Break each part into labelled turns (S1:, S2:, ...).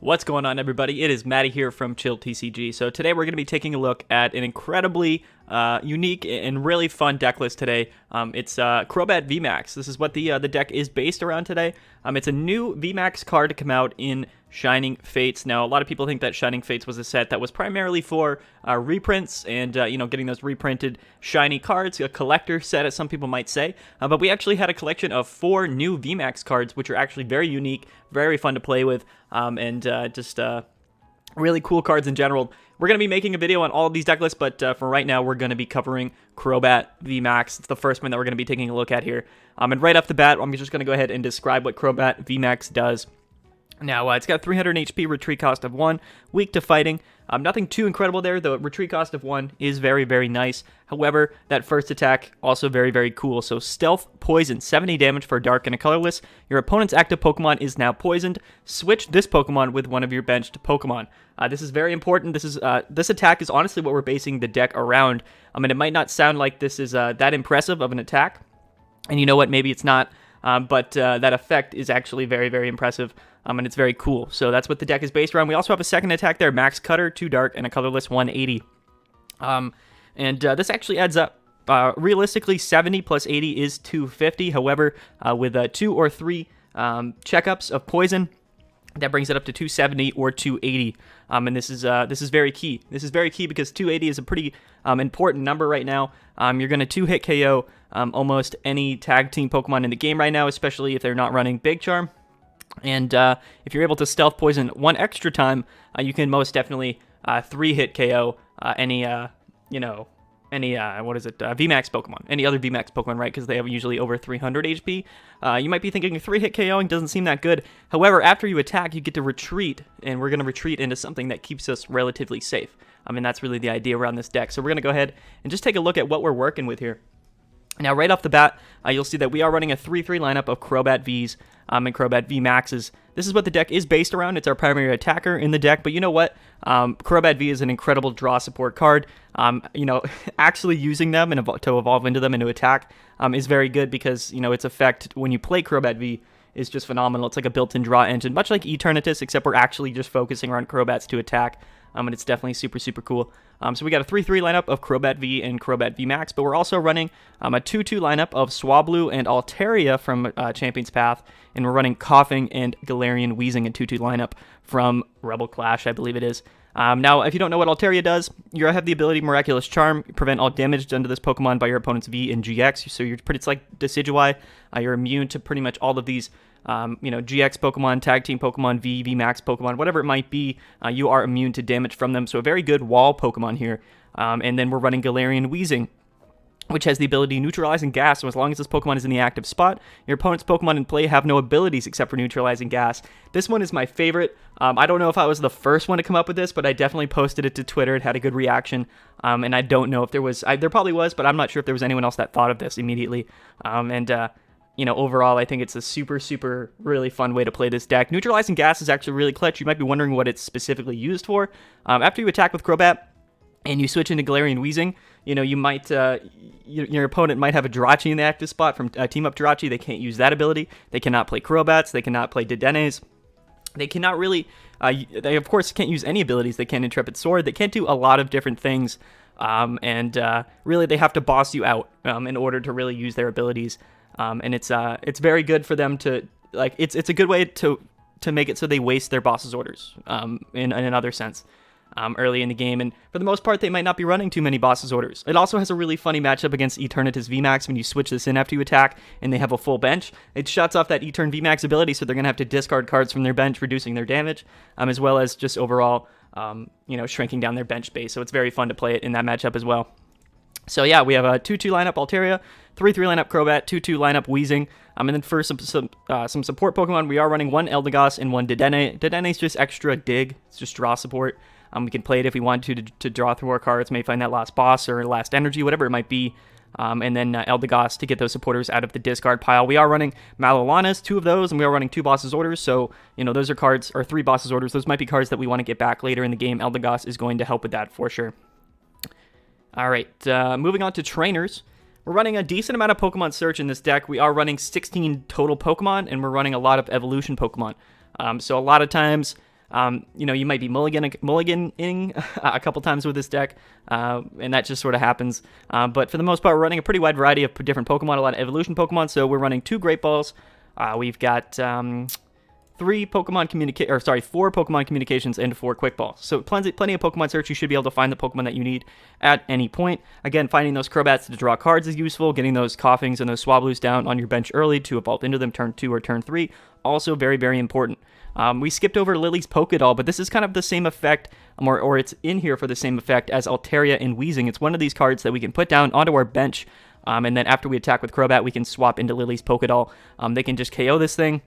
S1: What's going on, everybody? It is Matty here from Chill TCG. So today we're going to be taking a look at an incredibly unique and really fun deck list today. It's Crobat VMAX. This is what the deck is based around today. It's a new VMAX card to come out in Shining Fates. Now, a lot of people think that Shining Fates was a set that was primarily for reprints and, getting those reprinted shiny cards, a collector set, as some people might say. But we actually had a collection of 4 new VMAX cards, which are actually very unique, very fun to play with, and just really cool cards in general. We're going to be making a video on all of these deck lists, but for right now, we're going to be covering Crobat VMAX. It's the first one that we're going to be taking a look at here. And right off the bat, I'm just going to go ahead and describe what Crobat VMAX does. Now, it's got 300 HP, retreat cost of 1, weak to fighting. Nothing too incredible there. The retreat cost of 1 is very, very nice. However, that first attack, also very, very cool. So, Stealth Poison, 70 damage for Dark and a colorless. Your opponent's active Pokemon is now poisoned. Switch this Pokemon with one of your benched Pokemon. This is very important. This attack is honestly what we're basing the deck around. It might not sound like this is that impressive of an attack. And you know what? Maybe it's not. But that effect is actually very, very impressive, and it's very cool. So that's what the deck is based around. We also have a second attack there, Max Cutter, 2 Dark, and a colorless 180. This actually adds up. Realistically, 70 plus 80 is 250. However, with 2 or 3 checkups of poison, that brings it up to 270 or 280. And this is very key. This is very key because 280 is a pretty important number right now. You're going to 2-hit KO almost any tag team Pokemon in the game right now, especially if they're not running Big Charm. And if you're able to Stealth Poison 1 extra time, you can most definitely 3-hit KO any VMAX Pokemon, any other VMAX Pokemon, right? Because they have usually over 300 HP. You might be thinking 3-hit KOing doesn't seem that good. However, after you attack, you get to retreat, and we're going to retreat into something that keeps us relatively safe. That's really the idea around this deck. So we're going to go ahead and just take a look at what we're working with here. Now, right off the bat, you'll see that we are running a 3-3 lineup of Crobat Vs and Crobat VMAXs. This is what the deck is based around. It's our primary attacker in the deck, but you know what? Crobat V is an incredible draw support card. Actually using them to evolve into them and to attack is very good because, its effect when you play Crobat V is just phenomenal. It's like a built-in draw engine, much like Eternatus, except we're actually just focusing on Crobats to attack. And it's definitely super, super cool. So we got a 3-3 lineup of Crobat V and Crobat VMAX, but we're also running a 2-2 lineup of Swablu and Altaria from Champion's Path, and we're running Koffing and Galarian Weezing, a 2-2 lineup from Rebel Clash, I believe it is. Now, if you don't know what Altaria does, you have the ability Miraculous Charm, prevent all damage done to this Pokemon by your opponent's V and GX, so it's like Decidueye, you're immune to pretty much all of these GX Pokemon, Tag Team Pokemon, VMAX Pokemon, whatever it might be, you are immune to damage from them. So a very good wall Pokemon here. And then we're running Galarian Weezing, which has the ability Neutralizing Gas. So as long as this Pokemon is in the active spot, your opponent's Pokemon in play have no abilities except for Neutralizing Gas. This one is my favorite. I don't know if I was the first one to come up with this, but I definitely posted it to Twitter. It had a good reaction. And I don't know if there was, there probably was, but I'm not sure if there was anyone else that thought of this immediately. Overall, I think it's a super, super, really fun way to play this deck. Neutralizing Gas is actually really clutch. You might be wondering what it's specifically used for. After you attack with Crobat and you switch into Galarian Weezing, you might, your opponent might have a Jirachi in the active spot from Team Up Jirachi. They can't use that ability. They cannot play Crobats. They cannot play Dedennes. They cannot really, they of course can't use any abilities. They can't Intrepid Sword. They can't do a lot of different things. Really they have to boss you out in order to really use their abilities. And it's very good for them to, it's a good way to make it so they waste their boss's orders, in another sense, early in the game. And for the most part, they might not be running too many boss's orders. It also has a really funny matchup against Eternatus VMAX when you switch this in after you attack and they have a full bench. It shuts off that Etern VMAX ability, so they're going to have to discard cards from their bench, reducing their damage, as well as just overall, shrinking down their bench base. So it's very fun to play it in that matchup as well. So yeah, we have a 2-2 lineup Altaria, 3-3 lineup Crobat, 2-2 lineup Weezing. And then for some support Pokemon, we are running 1 Eldegoss and 1 Dedenne. Dedenne is just extra dig. It's just draw support. We can play it if we want to draw through our cards, maybe find that last boss or last energy, whatever it might be. And then Eldegoss to get those supporters out of the discard pile. We are running Mallow Lanas, 2 of those, and we are running 2 boss's orders. So, those are cards, or 3 boss's orders. Those might be cards that we want to get back later in the game. Eldegoss is going to help with that for sure. All right, moving on to trainers. We're running a decent amount of Pokemon Search in this deck. We are running 16 total Pokemon, and we're running a lot of Evolution Pokemon. So a lot of times, You might be mulliganing a couple times with this deck, and that just sort of happens. But for the most part, we're running a pretty wide variety of different Pokemon, a lot of evolution Pokemon. So we're running 2 Great Balls. We've got 4 Pokemon Communications and 4 Quick Balls. So plenty of Pokemon search. You should be able to find the Pokemon that you need at any point. Again, finding those Crobats to draw cards is useful. Getting those Koffings and those Swablus down on your bench early to evolve into them turn 2 or turn 3. Also very, very important. We skipped over Lillie's Pokédoll, but this is kind of the same effect, or it's in here for the same effect as Altaria and Weezing. It's one of these cards that we can put down onto our bench, and then after we attack with Crobat, we can swap into Lillie's Pokédoll. They can just KO this thing,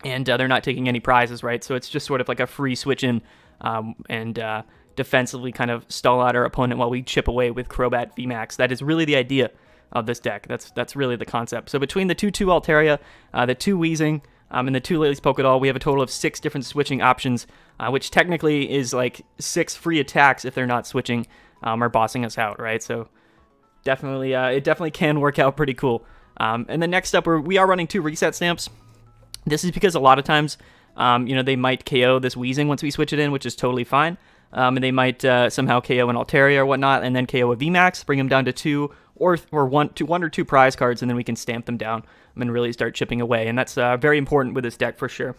S1: and they're not taking any prizes, right? So it's just sort of like a free switch in, and defensively kind of stall out our opponent while we chip away with Crobat VMAX. That is really the idea of this deck. That's really the concept. So between the 2/2 Altaria, the 2 Weezing, and the 2 Lillie's Pokédoll, we have a total of 6 different switching options, which technically is like 6 free attacks if they're not switching or bossing us out, right? So definitely, it definitely can work out pretty cool. And then next up, we are running 2 reset stamps. This is because a lot of times, they might KO this Weezing once we switch it in, which is totally fine. And they might somehow KO an Altaria or whatnot, and then KO a VMAX, bring them down to 2 or 1 or 2 prize cards, and then we can stamp them down and really start chipping away. And that's very important with this deck for sure.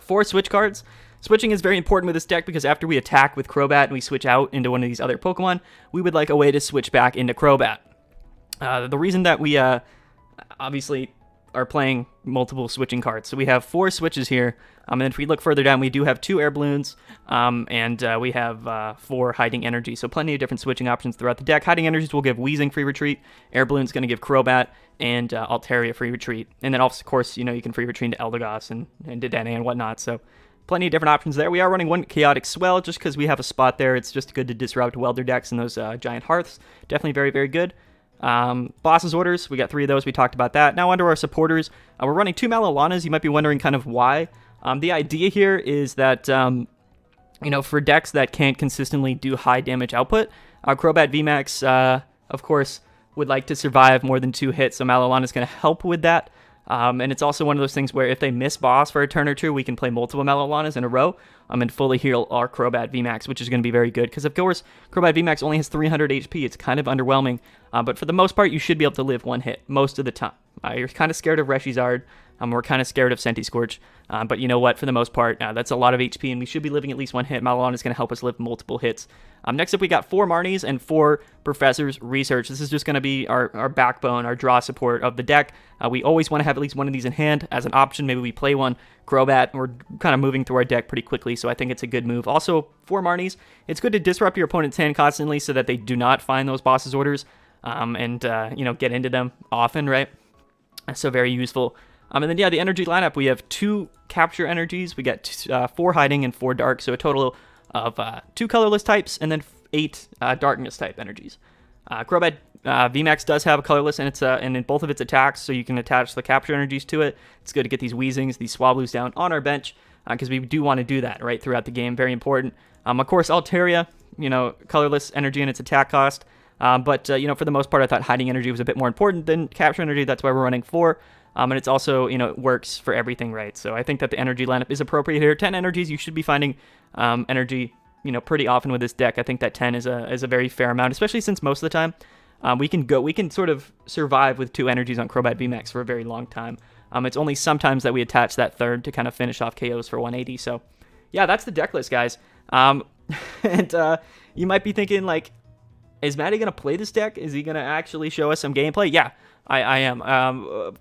S1: 4 switch cards. Switching is very important with this deck because after we attack with Crobat and we switch out into one of these other Pokemon, we would like a way to switch back into Crobat. The reason that we obviously are playing multiple switching cards. So we have 4 switches here, and then if we look further down, we do have 2 Air Balloons, and we have 4 Hiding Energy. So plenty of different switching options throughout the deck. Hiding Energies will give Weezing free retreat, Air Balloon's going to give Crobat and Altaria free retreat, and then of course, you can free retreat into Eldegoss and Dedenne and whatnot. So plenty of different options there. We are running 1 Chaotic Swell just because we have a spot there. It's just good to disrupt Welder decks and those giant hearths. Definitely very, very good. Boss's orders, we got 3 of those. We talked about that. Now onto our supporters. We're running 2 Mallow Lanas. You might be wondering kind of why. The idea here is that, for decks that can't consistently do high damage output, Crobat VMAX, of course, would like to survive more than 2 hits, so Mallow Lana is going to help with that. And it's also one of those things where if they miss boss for a turn or 2, we can play multiple Mallow Lanas in a row and fully heal our Crobat VMAX, which is going to be very good. Because, of course, Crobat VMAX only has 300 HP. It's kind of underwhelming. But for the most part, you should be able to live 1 hit most of the time. You're kind of scared of Reshizard. We're kind of scared of Scentiscorch. But you know what? For the most part, that's a lot of HP, and we should be living at least 1 hit. Mallow Lana is going to help us live multiple hits. Next up, we got 4 Marnies and 4 Professor's Research. This is just going to be our backbone, our draw support of the deck. We always want to have at least 1 of these in hand as an option. Maybe we play 1 Crobat. We're kind of moving through our deck pretty quickly, so I think it's a good move. Also, 4 Marnies. It's good to disrupt your opponent's hand constantly so that they do not find those boss's orders and get into them often, right? So very useful. And then, the energy lineup, we have 2 capture energies. We got 4 hiding and 4 dark, so a total of 2 colorless types and then 8 darkness type energies. Crobat VMAX does have a colorless and in both of its attacks, so you can attach the capture energies to it. It's good to get these Weezings, these Swablus down on our bench because we do want to do that right throughout the game. Very important. Of course, Altaria, colorless energy and its attack cost. But for the most part, I thought hiding energy was a bit more important than capture energy. That's why we're running 4. And it's also, it works for everything, right? So I think that the energy lineup is appropriate here. 10 energies, you should be finding energy, pretty often with this deck. I think that 10 is a very fair amount, especially since most of the time we can sort of survive with 2 energies on Crobat VMAX for a very long time. It's only sometimes that we attach that 3rd to kind of finish off KOs for 180. So yeah, that's the deck list, guys. And you might be thinking, like, is Maddie going to play this deck? Is he going to actually show us some gameplay? Yeah, I am.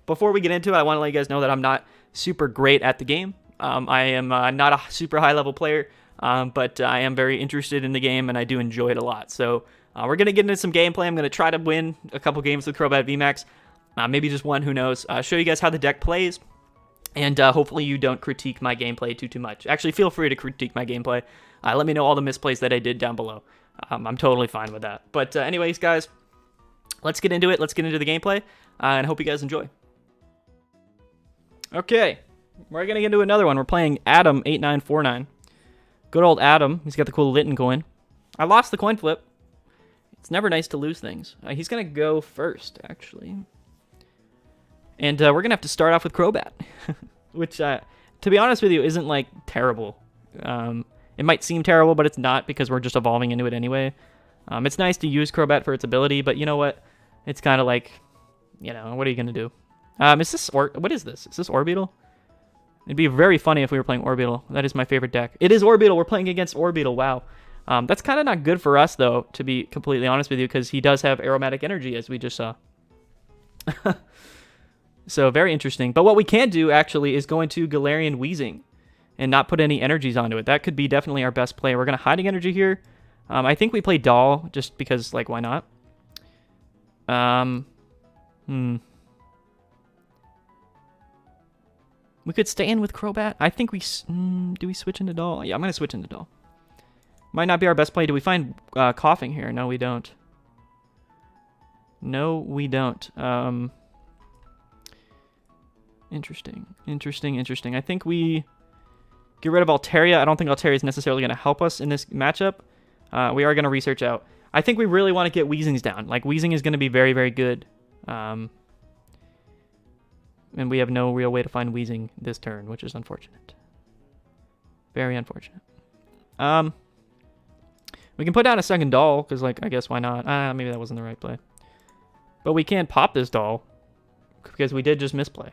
S1: Before we get into it, I want to let you guys know that I'm not super great at the game. I am not a super high-level player, but I am very interested in the game, and I do enjoy it a lot. So we're going to get into some gameplay. I'm going to try to win a couple games with Crobat VMAX. Maybe just 1, who knows. Show you guys how the deck plays, and hopefully you don't critique my gameplay too much. Actually, feel free to critique my gameplay. Let me know all the misplays that I did down below. I'm totally fine with that. But anyways, guys, let's get into it. Let's get into the gameplay, and I hope you guys enjoy. Okay, we're going to get into another one. We're playing Adam8949. Good old Adam. He's got the cool Litten coin. I lost the coin flip. It's never nice to lose things. He's going to go first, actually. And we're going to have to start off with Crobat, which, to be honest with you, isn't, like, terrible. It might seem terrible, but it's not because we're just evolving into it anyway. It's nice to use Crobat for its ability, but you know what? It's kind of like, you know, what are you going to do? What is this? Is this Orbital? It'd be very funny if we were playing Orbital. That is my favorite deck. It is Orbital. We're playing against Orbital. Wow. That's kind of not good for us, though, to be completely honest with you, because he does have Aromatic Energy, as we just saw. So, very interesting. But what we can do, actually, is go into Galarian Weezing and not put any energies onto it. That could be definitely our best play. We're going to Hiding Energy here. I think we play Doll, just because, like, why not? We could stay in with Crobat. I think we... do we switch into Doll? Yeah, I'm going to switch into Doll. Might not be our best play. Do we find Koffing here? No, we don't. No, we don't. Interesting. I think we get rid of Altaria. I don't think Altaria is necessarily going to help us in this matchup. We are going to research out. I think we really want to get Weezings down. Like, Weezing is going to be very, very good. And we have no real way to find Weezing this turn, which is unfortunate. Very unfortunate. We can put down a second Doll, because, like, I guess why not? Maybe that wasn't the right play. But we can't pop this Doll, because we did just misplay.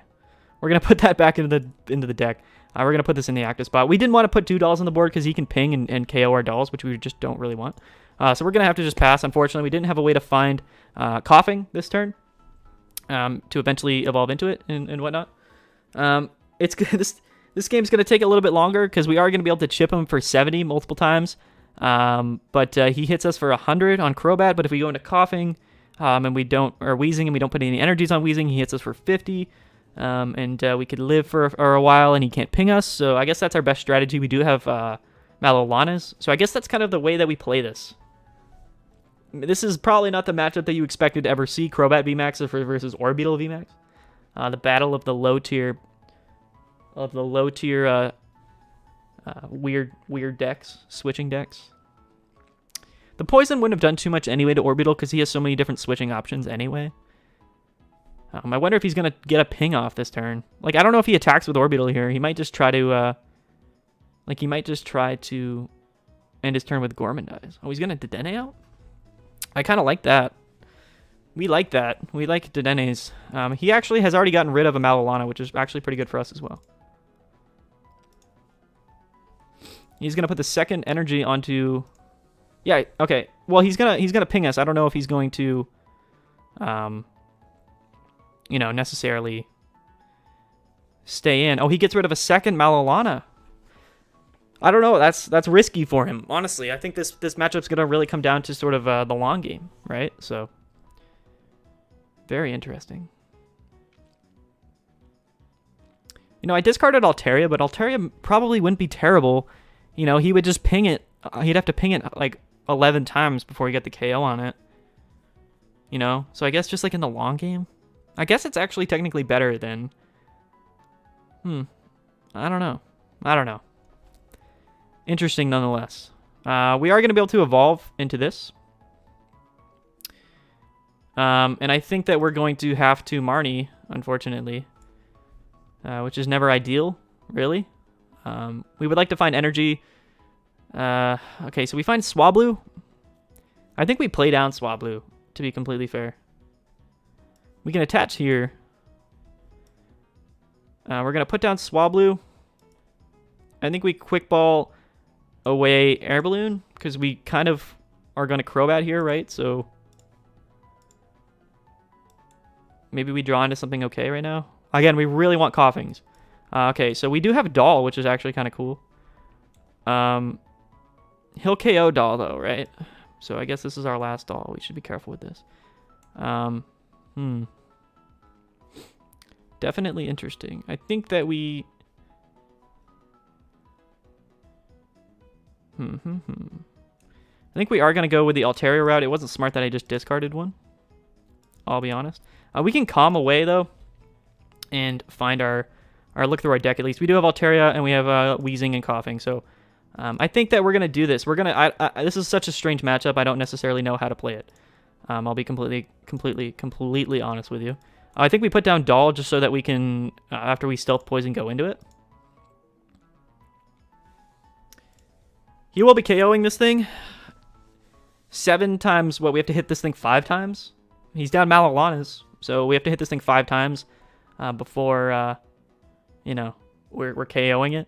S1: We're going to put that back into the deck. We're going to put this in the active spot. We didn't want to put 2 Dolls on the board, because he can ping and KO our Dolls, which we just don't really want. So we're going to have to just pass, unfortunately. We didn't have a way to find Koffing this turn to eventually evolve into it and whatnot. This game's going to take a little bit longer, because we are going to be able to chip him for 70 multiple times. But he hits us for 100 on Crobat. But if we go into Koffing and we don't, or Weezing, and we don't put any energies on Weezing, he hits us for 50. And we could live for a while, and he can't ping us. So I guess that's our best strategy. We do have Mallow Lanas. So I guess that's kind of the way that we play this. This is probably not the matchup that you expected to ever see. Crobat VMAX versus Orbital VMAX. The battle of the low tier. Weird decks, switching decks. The poison wouldn't have done too much anyway to Orbital, because he has so many different switching options anyway. I wonder if he's going to get a ping off this turn. Like, I don't know if he attacks with Orbital here. He might just try to, end his turn with Gormandize. Oh, he's going to Dedenne out? I kind of like that. We like that. We like Dedenne's. He actually has already gotten rid of a Mallow Lana, which is actually pretty good for us as well. He's gonna put the second energy onto. Yeah. Okay. Well, he's gonna ping us. I don't know if he's going to, necessarily stay in. Oh, he gets rid of a second Mallow Lana. I don't know. That's risky for him. Honestly, I think this matchup's gonna really come down to sort of the long game, right? So, very interesting. I discarded Altaria, but Altaria probably wouldn't be terrible. He would just ping it. He'd have to ping it like 11 times before he got the KO on it. So I guess just like in the long game, I guess it's actually technically better than. I don't know. Interesting nonetheless. We are going to be able to evolve into this. And I think that we're going to have to Marnie, unfortunately. Which is never ideal, really. We would like to find energy. Okay, so we find Swablu. I think we play down Swablu, to be completely fair. We can attach here. We're going to put down Swablu. I think we quick ball away Air Balloon, because we kind of are going to Crobat here, right? So maybe we draw into something okay right now. Again, we really want Koffings. Okay, so we do have Doll, which is actually kind of cool. He'll KO Doll, though, right? So I guess this is our last Doll. We should be careful with this. Definitely interesting. I think that we... I think we are going to go with the Altaria route. It wasn't smart that I just discarded one. I'll be honest. We can calm away, though, and find our look through our deck at least. We do have Altaria, and we have Weezing and Koffing. So I think that we're going to do this. This is such a strange matchup. I don't necessarily know how to play it. I'll be completely honest with you. I think we put down Doll just so that we can, after we Stealth Poison, go into it. He will be KOing this thing 7 times. What, we have to hit this thing 5 times? He's down Mallow Lana's, so we have to hit this thing 5 times before, you know, we're KOing it.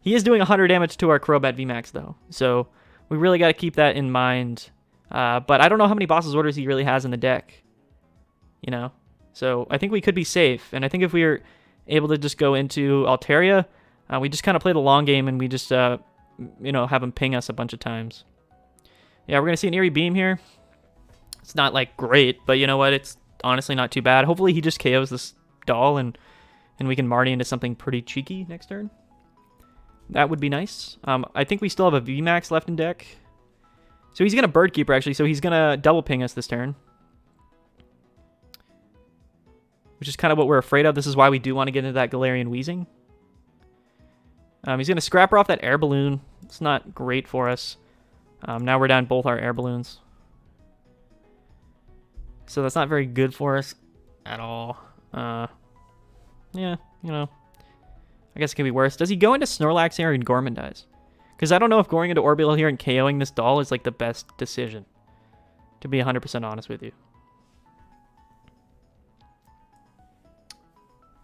S1: He is doing 100 damage to our Crobat VMAX, though, so we really got to keep that in mind. But I don't know how many boss's orders he really has in the deck, you know? So I think we could be safe, and I think if we were able to just go into Altaria, we just kind of play the long game, and we just, you know, have him ping us a bunch of times. Yeah, we're going to see an Eerie Beam here. It's not, like, great, but you know what? It's honestly not too bad. Hopefully he just KOs this doll, and we can Marty into something pretty cheeky next turn. That would be nice. I think we still have a VMAX left in deck. So he's going to Bird Keeper, actually, so he's going to double ping us this turn. Which is kind of what we're afraid of. This is why we do want to get into that Galarian Weezing. He's going to Scrapper off that Air Balloon. It's not great for us. Now we're down both our Air Balloons. So that's not very good for us at all. Yeah, you know. I guess it can be worse. Does he go into Snorlax here and Gormandize? Because I don't know if going into Orbital here and KOing this doll is like the best decision. To be 100% honest with you.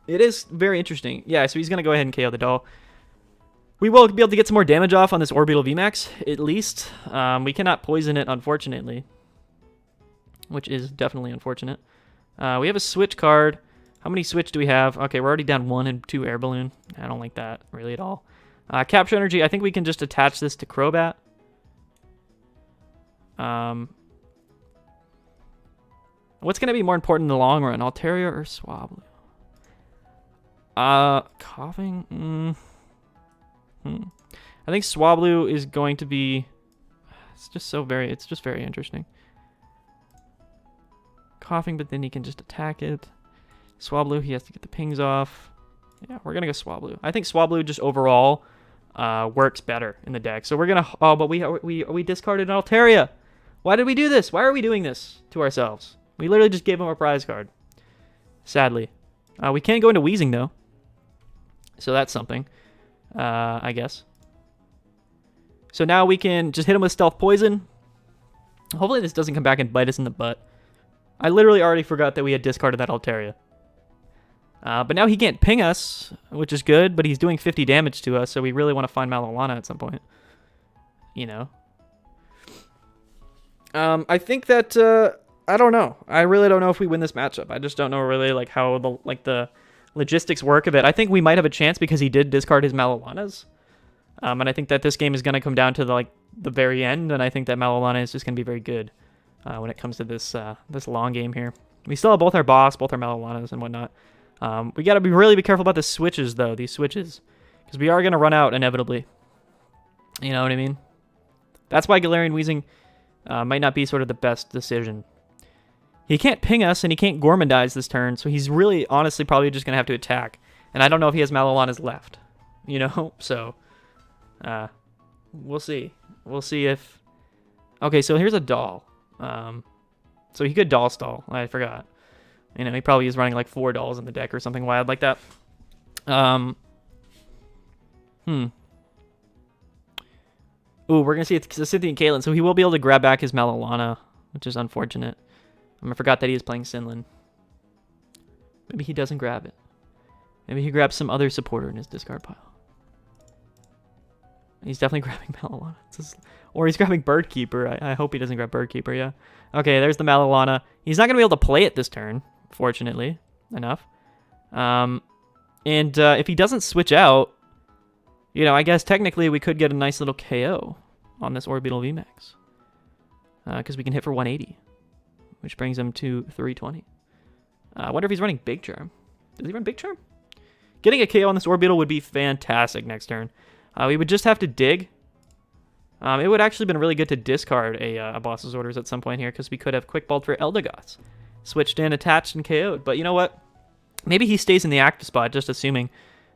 S1: It is very interesting. Yeah, so he's going to go ahead and KO the doll. We will be able to get some more damage off on this Orbital VMAX, at least. We cannot poison it, unfortunately. Which is definitely unfortunate. We have a switch card. How many switch do we have? Okay, we're already down 1 and 2 Air Balloon. I don't like that really at all. Capture Energy, I think we can just attach this to Crobat. What's going to be more important in the long run? Altaria or Swablu? Koffing? I think Swablu is going to be... It's just very interesting. Koffing, but then he can just attack it. Swablu, he has to get the pings off. Yeah, we're going to go Swablu. I think Swablu just overall works better in the deck. So we're going to... Oh, but we discarded an Altaria. Why did we do this? Why are we doing this to ourselves? We literally just gave him a prize card. Sadly. We can't go into Weezing, though. So that's something, I guess. So now we can just hit him with Stealth Poison. Hopefully this doesn't come back and bite us in the butt. I literally already forgot that we had discarded that Altaria. But now he can't ping us, which is good, but he's doing 50 damage to us, so we really want to find Mallow Lana at some point. You know. I think that, I don't know. I really don't know if we win this matchup. I just don't know really like how the logistics work of it. I think we might have a chance because he did discard his Mallow Lanas. And I think that this game is going to come down to the very end, and I think that Mallow Lana is just going to be very good when it comes to this this long game here. We still have both our boss, both our Mallow Lanas and whatnot. We got to really be careful about the switches, though, these switches. Because we are going to run out, inevitably. You know what I mean? That's why Galarian Weezing might not be sort of the best decision. He can't ping us, and he can't Gormandize this turn, so he's really, honestly, probably just going to have to attack. And I don't know if he has Mallow Lanas left. You know? So, we'll see. We'll see if... Okay, so here's a doll. So he could doll stall. I forgot. You know, he probably is running like 4 dolls in the deck or something wild like that. Ooh, we're going to see it's Cynthia and Caitlyn, so he will be able to grab back his Mallow Lana, which is unfortunate. I forgot that he is playing Sinlin. Maybe he doesn't grab it. Maybe he grabs some other supporter in his discard pile. He's definitely grabbing Mallow Lana. Or he's grabbing Bird Keeper. I hope he doesn't grab Bird Keeper, yeah. Okay, there's the Mallow Lana. He's not going to be able to play it this turn, fortunately enough. If he doesn't switch out, you know, I guess technically we could get a nice little KO on this Orbital VMAX. Because we can hit for 180, which brings him to 320. I wonder if he's running Big Charm. Does he run Big Charm? Getting a KO on this Orbital would be fantastic next turn. We would just have to dig. It would actually been really good to discard a boss's orders at some point here, because we could have Quick Balled for Eldegoss. Switched in, attached, and KO'd. But you know what? Maybe he stays in the active spot, just assuming.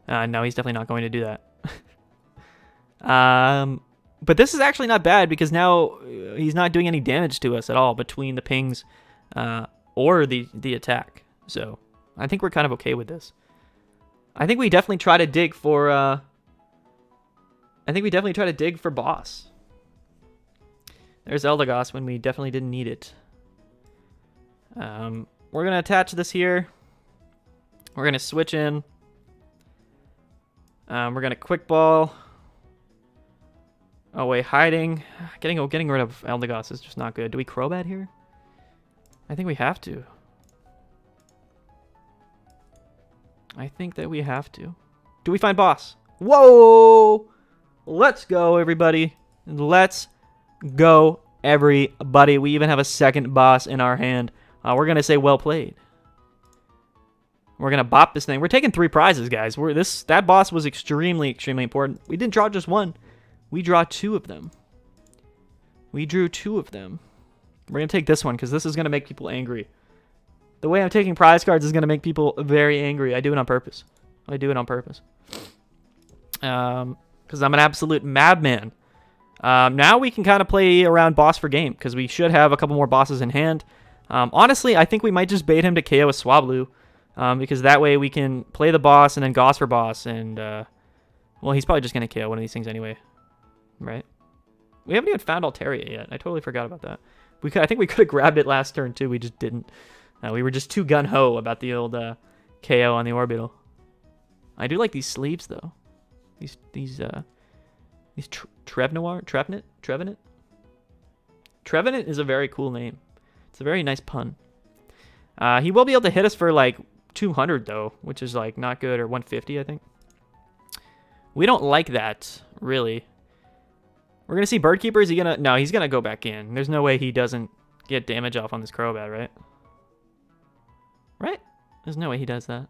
S1: No, he's definitely not going to do that. But this is actually not bad, because now he's not doing any damage to us at all between the pings or the attack. So I think we're kind of okay with this. I think we definitely try to dig for I think we definitely try to dig for boss. There's Eldegoss when we definitely didn't need it. We're going to attach this here. We're going to switch in. We're going to quick ball. Oh, wait, hiding. Getting rid of Eldegoss is just not good. Do we Crobat here? I think we have to. I think that we have to. Do we find boss? Whoa! Let's go, everybody. Let's go, everybody. We even have a second boss in our hand. We're going to say well played. We're going to bop this thing. We're taking 3 prizes, guys. That boss was extremely, extremely important. We didn't draw just one. We draw 2 of them. We drew 2 of them. We're going to take this one because this is going to make people angry. The way I'm taking prize cards is going to make people very angry. I do it on purpose. I do it on purpose. Because I'm an absolute madman. Now we can kind of play around boss for game because we should have a couple more bosses in hand. Honestly, I think we might just bait him to KO a Swablu because that way we can play the boss and then Goss for boss. And, well, he's probably just going to KO one of these things anyway. Right? We haven't even found Altaria yet. I totally forgot about that. I think we could have grabbed it last turn, too. We just didn't. We were just too gun-ho about the old KO on the orbital. I do like these sleeves, though. These Trevenant? Trevenant is a very cool name. It's a very nice pun. He will be able to hit us for, like, 200, though, which is, like, not good, or 150, I think. We don't like that, really. We're going to see Birdkeeper. Is he going to... No, he's going to go back in. There's no way he doesn't get damage off on this Crobat, right? Right? There's no way he does that.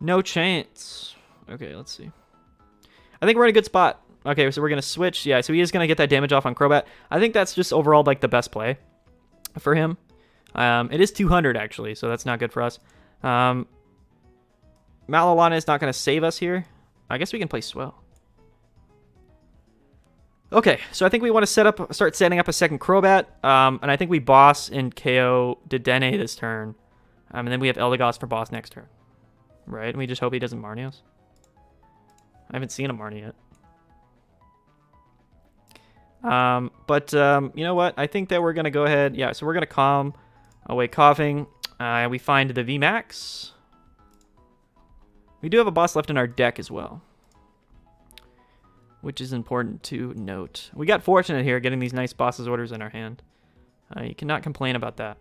S1: No chance. Okay, let's see. I think we're in a good spot. Okay, so we're going to switch. Yeah, so he is going to get that damage off on Crobat. I think that's just overall, like, the best play for him. It is 200, actually, so that's not good for us. Mallow Lana is not going to save us here. I guess we can play Swell. Okay, so I think we want to start setting up a second Crobat, and I think we boss and KO Dedenne this turn, and then we have Eldegoss for boss next turn, right? And we just hope he doesn't Marnie us. I haven't seen him Marnie yet. You know what? I think that we're going to go ahead. Yeah, so we're going to calm away Koffing. We find the VMAX. We do have a boss left in our deck as well, which is important to note. We got fortunate here getting these nice bosses orders in our hand. You cannot complain about that.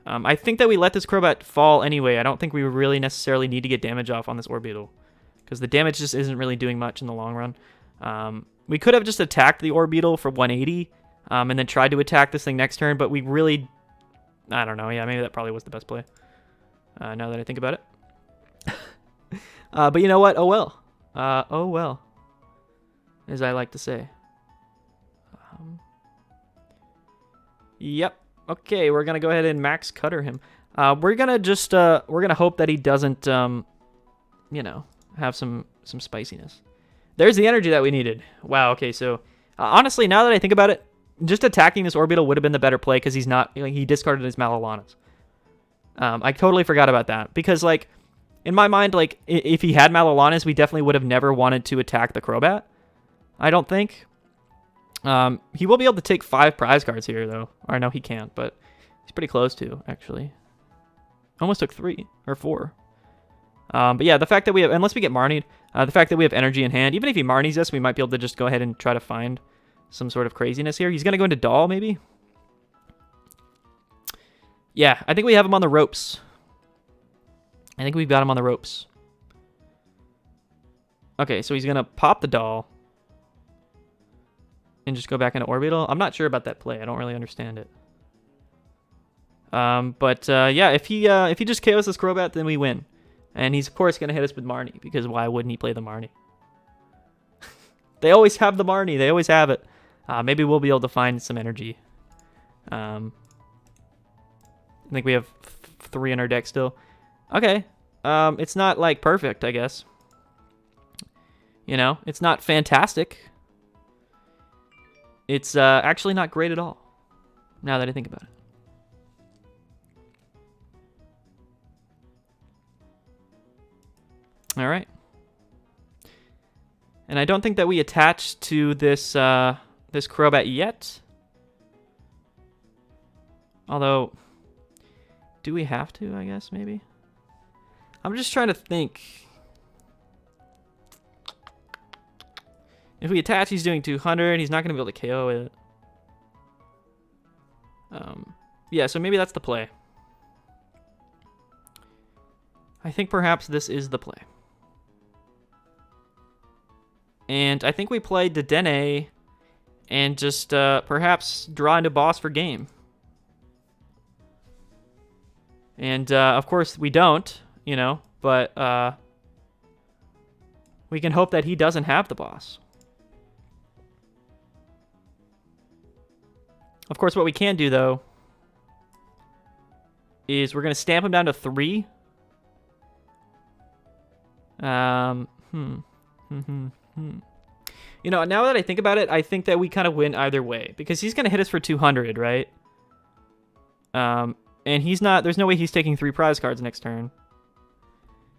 S1: I think that we let this Crobat fall anyway. I don't think we really necessarily need to get damage off on this orbital because the damage just isn't really doing much in the long run. We could have just attacked the orbital for 180 and then tried to attack this thing next turn, but we really... I don't know. Yeah, maybe that probably was the best play now that I think about it. But you know what? Oh well. Oh well, as I like to say. Yep. Okay, we're going to go ahead and max cutter him. We're going to just... we're going to hope that he doesn't, you know, have some spiciness. There's the energy that we needed. Wow, okay, so... honestly, now that I think about it, just attacking this orbital would have been the better play because he's not... Like, he discarded his Mallow Lanas. I totally forgot about that. Because, like, in my mind, like, if he had Mallow Lanas, we definitely would have never wanted to attack the Crobat. I don't think. He will be able to take 5 prize cards here, though. Or no, he can't, but he's pretty close to, actually. Almost took 3 or 4. But yeah, the fact that we have... Unless we get Marnied, the fact that we have energy in hand, even if he Marnies us, we might be able to just go ahead and try to find some sort of craziness here. He's going to go into Doll, maybe? Yeah, I think we have him on the ropes. I think we've got him on the ropes. Okay, so he's going to pop the Doll and just go back into Orbital. I'm not sure about that play. I don't really understand it. Yeah, if he just KOs this Crobat, then we win. And he's, of course, going to hit us with Marnie, because why wouldn't he play the Marnie? They always have the Marnie. They always have it. Maybe we'll be able to find some energy. I think we have 3 in our deck still. Okay. It's not, like, perfect, I guess. You know, it's not fantastic. It's actually not great at all, now that I think about it. All right. And I don't think that we attached to this this Crobat yet. Although, do we have to, I guess, maybe? I'm just trying to think. If we attach, he's doing 200. He's not going to be able to KO it. Yeah, so maybe that's the play. I think perhaps this is the play. And I think we play Dedenne and just perhaps draw into boss for game. And of course we don't, you know, but we can hope that he doesn't have the boss. Of course, what we can do, though, is we're going to stamp him down to 3. You know, now that I think about it, I think that we kind of win either way. Because he's going to hit us for 200, right? And he's not... There's no way he's taking 3 prize cards next turn.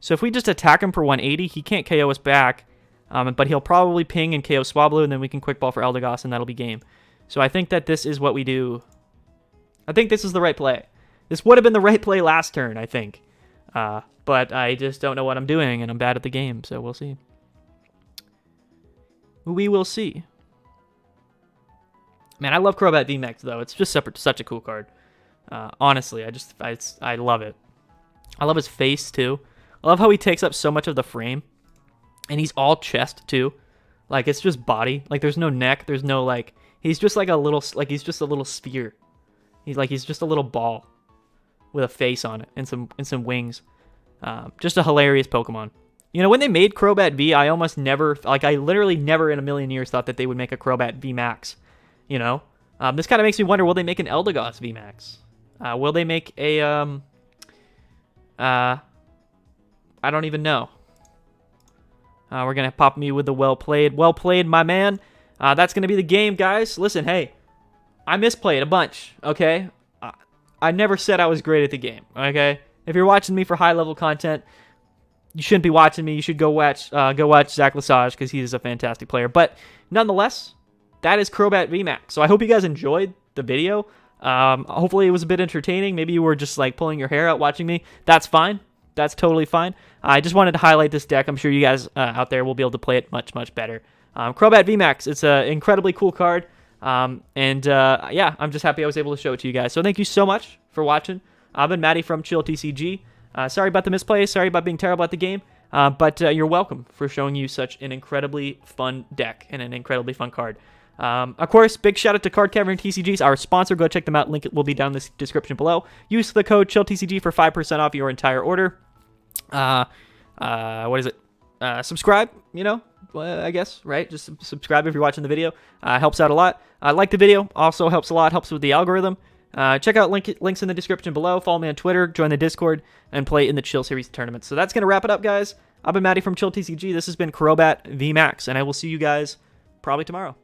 S1: So if we just attack him for 180, he can't KO us back. But he'll probably ping and KO Swablu, and then we can quick ball for Eldegoss, and that'll be game. So I think that this is what we do. I think this is the right play. This would have been the right play last turn, I think. But I just don't know what I'm doing, and I'm bad at the game, so we'll see. We will see. Man, I love Crobat VMAX, though. It's just such a cool card. Honestly, I love it. I love his face, too. I love how he takes up so much of the frame. And he's all chest, too. Like, it's just body. Like, there's no neck. There's no, like... He's just like a little... Like, he's just a little sphere. He's just a little ball. With a face on it. And some wings. Just a hilarious Pokemon. You know, when they made Crobat V, I almost never... Like, I literally never in a million years thought that they would make a Crobat VMAX. You know? This kind of makes me wonder, will they make an Eldegoss VMAX? Will they make a... I don't even know. We're going to pop me with the well played. Well played, my man. That's going to be the game, guys. Listen, hey. I misplayed a bunch, okay? I never said I was great at the game, okay? If you're watching me for high-level content, you shouldn't be watching me. You should go watch Zach Lesage because he's a fantastic player. But nonetheless, that is Crobat VMAX. So I hope you guys enjoyed the video. Hopefully it was a bit entertaining. Maybe you were just like pulling your hair out watching me. That's fine. That's totally fine. I just wanted to highlight this deck. I'm sure you guys out there will be able to play it much, much better. Crobat VMAX, it's an incredibly cool card. Yeah, I'm just happy I was able to show it to you guys. So thank you so much for watching. I've been Maddie from Chill TCG. Sorry about the misplay. Sorry about being terrible at the game. But you're welcome for showing you such an incredibly fun deck and an incredibly fun card. Of course, big shout out to Card Cavern TCGs, our sponsor. Go check them out. Link will be down in the description below. Use the code ChillTCG for 5% off your entire order. What is it? Subscribe, you know, I guess, right? Just subscribe if you're watching the video. Helps out a lot. Like the video. Also helps a lot. Helps with the algorithm. Check out links in the description below. Follow me on Twitter. Join the Discord. And play in the Chill Series tournaments. So that's going to wrap it up, guys. I've been Maddie from Chill TCG. This has been Crobat VMAX. And I will see you guys probably tomorrow.